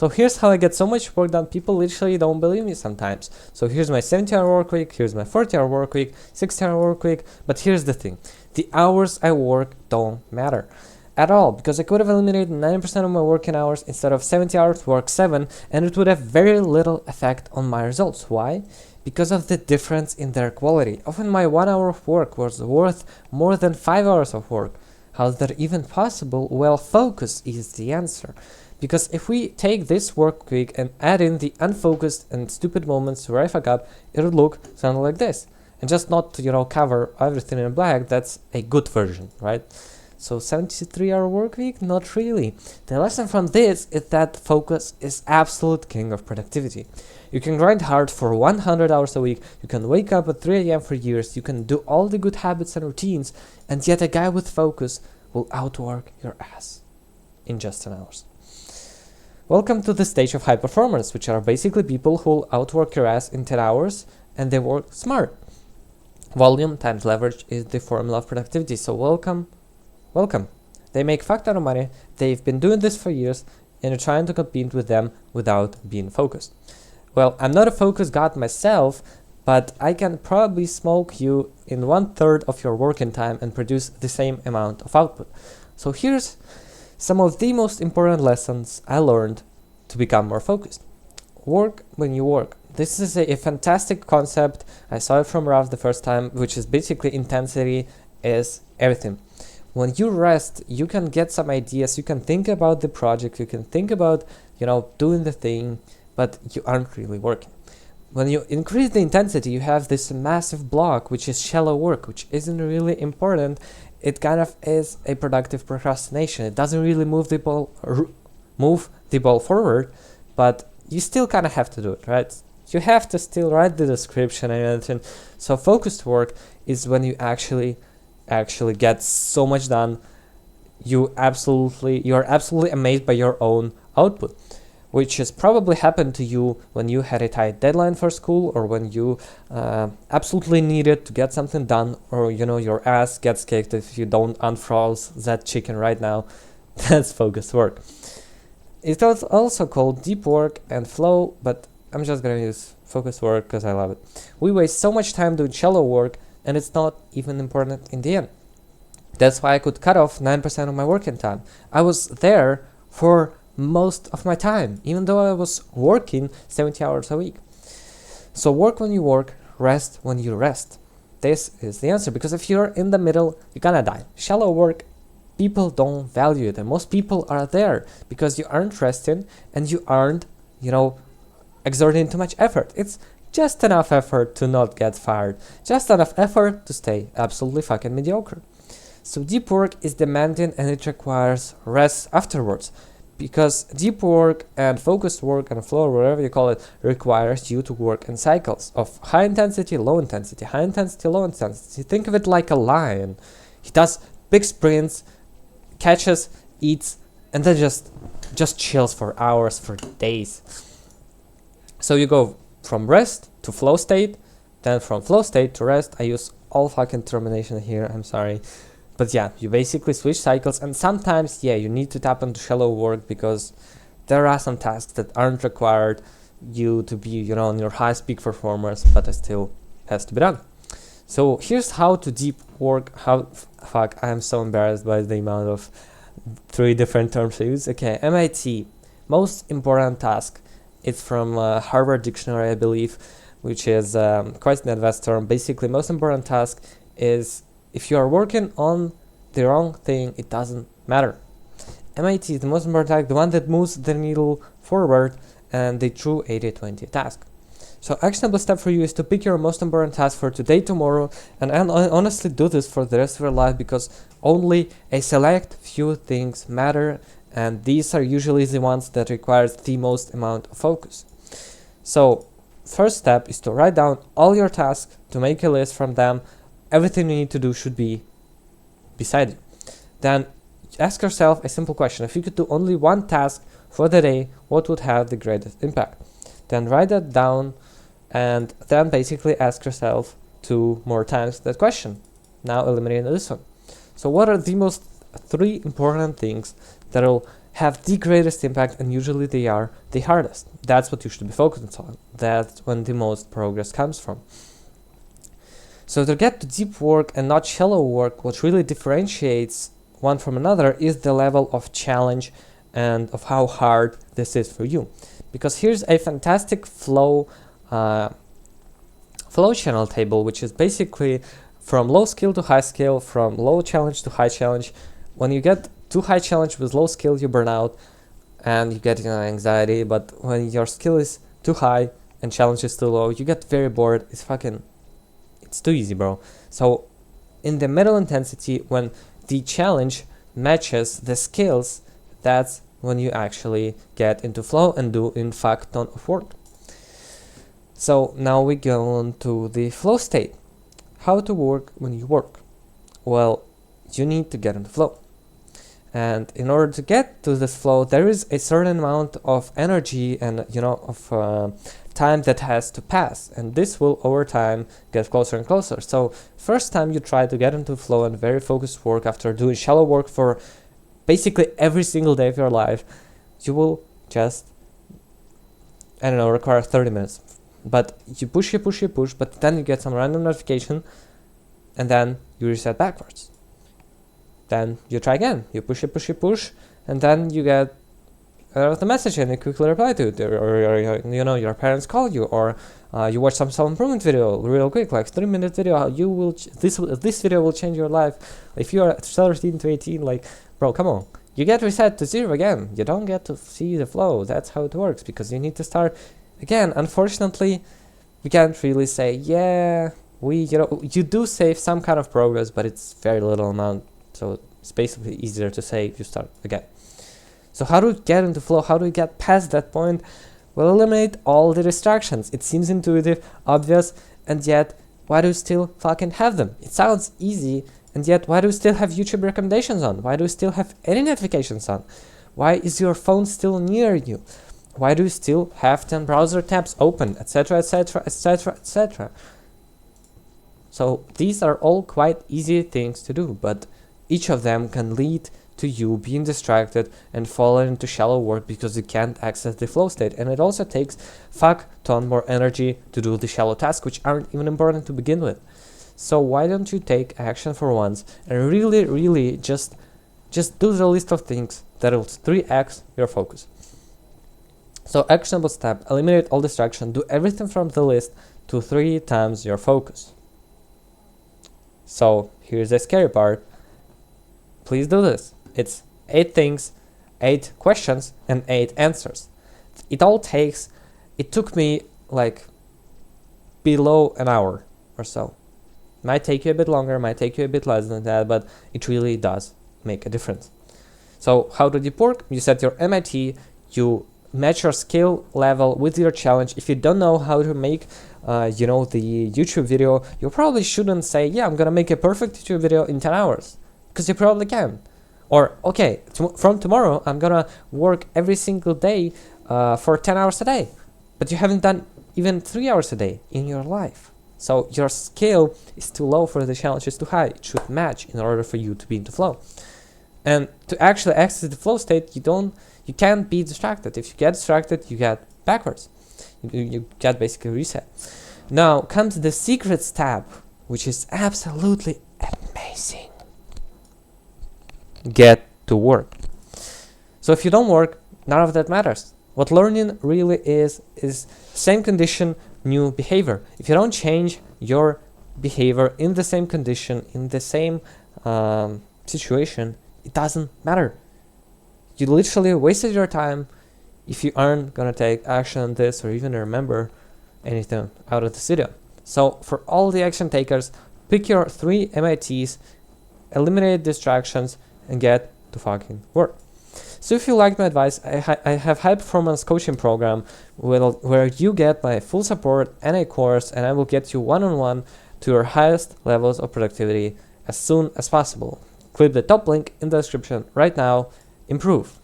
So here's how I get so much work done. People literally don't believe me sometimes. So here's my 70-hour work week, here's my 40-hour work week, 60-hour work week. But here's the thing. The hours I work don't matter at all, because I could have eliminated 90% of my working hours instead of 70 hours, work 7, and it would have very little effect on my results. Why? Because of the difference in their quality. Often my 1 hour of work was worth more than 5 hours of work. How is that even possible? Well, focus is the answer. Because if we take this work week and add in the unfocused and stupid moments where I fuck up, it would look something like this. And just not to, cover everything in black, that's a good version, right? So 73-hour work week? Not really. The lesson from this is that focus is absolute king of productivity. You can grind hard for 100 hours a week, you can wake up at 3 AM for years, you can do all the good habits and routines, and yet a guy with focus will outwork your ass in just 10 hours. Welcome to the stage of high performers, which are basically people who will outwork your ass in 10 hours, and they work smart. Volume times leverage is the formula of productivity, so welcome. They make fuck ton of money, they've been doing this for years, and you're trying to compete with them without being focused. Well, I'm not a focus god myself, but I can probably smoke you in 1/3 of your working time and produce the same amount of output. So here's some of the most important lessons I learned to become more focused. Work when you work. This is a fantastic concept. I saw it from Ralph the first time, which is basically intensity is everything. When you rest, you can get some ideas, you can think about the project, you can think about, doing the thing, but you aren't really working. When you increase the intensity, you have this massive block, which is shallow work, which isn't really important. It kind of is a productive procrastination. It doesn't really move the ball forward, but you still kind of have to do it, right? You have to still write the description and everything. So focused work is when you actually get so much done. You're absolutely amazed by your own output, which has probably happened to you when you had a tight deadline for school, or when you absolutely needed to get something done, or your ass gets kicked if you don't unfroze that chicken right now. That's focused work. It was also called deep work and flow, but I'm just gonna use focused work because I love it. We waste so much time doing shallow work, and it's not even important in the end. That's why I could cut off 9% of my working time. I was there for most of my time, even though I was working 70 hours a week. So work when you work, rest when you rest. This is the answer, because if you're in the middle, you're gonna die. Shallow work, people don't value it, and most people are there because you aren't resting and you aren't, exerting too much effort. It's just enough effort to not get fired, just enough effort to stay absolutely fucking mediocre. So deep work is demanding and it requires rest afterwards, because deep work and focused work and flow, whatever you call it, requires you to work in cycles of high intensity, low intensity, high intensity, low intensity. Think of it like a lion. He does big sprints, catches, eats, and then just chills for hours, for days. So you go from rest to flow state, then from flow state to rest. I use all fucking termination here, I'm sorry. But yeah, you basically switch cycles, and sometimes, you need to tap into shallow work because there are some tasks that aren't required you to be, on your highest peak performance, but it still has to be done. So here's how to deep work. I'm so embarrassed by the amount of 3 different terms I use. Okay, MIT, most important task. It's from Harvard Dictionary, I believe, which is quite an advanced term. Basically, most important task is if you are working on the wrong thing, it doesn't matter. MIT is the most important task, the one that moves the needle forward, and the true 80-20 task. So actionable step for you is to pick your most important task for today, tomorrow, and honestly do this for the rest of your life, because only a select few things matter, and these are usually the ones that require the most amount of focus. So first step is to write down all your tasks, to make a list from them. Everything you need to do should be beside you. Then ask yourself a simple question. If you could do only one task for the day, what would have the greatest impact? Then write that down, and then basically ask yourself 2 more times that question. Now eliminating this one. So what are the most 3 important things that will have the greatest impact, and usually they are the hardest. That's what you should be focused on. That's when the most progress comes from. So to get to deep work and not shallow work, what really differentiates one from another is the level of challenge and of how hard this is for you. Because here's a fantastic flow channel table, which is basically from low skill to high skill, from low challenge to high challenge. When you get too high challenge with low skill, you burn out and you get anxiety. But when your skill is too high and challenge is too low, you get very bored. It's too easy, bro. So in the middle intensity, when the challenge matches the skills, that's when you actually get into flow and do in fact ton of work. So now we go on to the flow state. How to work when you work? Well, you need to get into flow. And in order to get to this flow, there is a certain amount of energy and of time that has to pass, and this will over time get closer and closer. So first time you try to get into flow and very focused work after doing shallow work for basically every single day of your life, you will just, I don't know, require 30 minutes. But you push, but then you get some random notification and then you reset backwards. Then you try again, you push, and then you get the message and you quickly reply to it, or your parents call you, or you watch some self-improvement video real quick, like 3-minute video. How you will this video will change your life. If you are 13 to 18, like, bro, come on, you get reset to 0 again. You don't get to see the flow. That's how it works, because you need to start again. Unfortunately, we can't really say, yeah, you do save some kind of progress, but it's very little amount. So it's basically easier to say if you start again. So how do we get into flow? How do we get past that point? Well, eliminate all the distractions. It seems intuitive, obvious, and yet why do you still fucking have them? It sounds easy, and yet why do you still have YouTube recommendations on? Why do you still have any notifications on? Why is your phone still near you? Why do you still have 10 browser tabs open, etc., etc., etc., etc.? So these are all quite easy things to do, but each of them can lead to you being distracted and falling into shallow work because you can't access the flow state. And it also takes fuck ton more energy to do the shallow tasks, which aren't even important to begin with. So why don't you take action for once and really just do the list of things that will 3x your focus. So actionable step, eliminate all distraction, do everything from the list to 3 times your focus. So here's the scary part. Please do this. It's 8 things, 8 questions, and 8 answers. It took me like below an hour or so. Might take you a bit longer, might take you a bit less than that, but it really does make a difference. So how do deep work? You set your MIT, you match your skill level with your challenge. If you don't know how to make the YouTube video, you probably shouldn't say, yeah, I'm gonna make a perfect YouTube video in 10 hours, because you probably can. Or, okay, from tomorrow, I'm gonna work every single day for 10 hours a day. But you haven't done even 3 hours a day in your life. So your skill is too low for the challenge is too high. It should match in order for you to be into flow. And to actually access the flow state, you can't be distracted. If you get distracted, you get backwards. You get basically reset. Now comes the secrets tab, which is absolutely amazing. Get to work. So if you don't work, none of that matters. What learning really is same condition, new behavior. If you don't change your behavior in the same condition, in the same situation, it doesn't matter. You literally wasted your time if you aren't gonna take action on this or even remember anything out of this video. So for all the action takers, pick your 3 MITs, eliminate distractions, and get to fucking work. So if you like my advice, I have high performance coaching program where you get my full support and a course, and I will get you one-on-one to your highest levels of productivity as soon as possible. Click the top link in the description right now. Improve.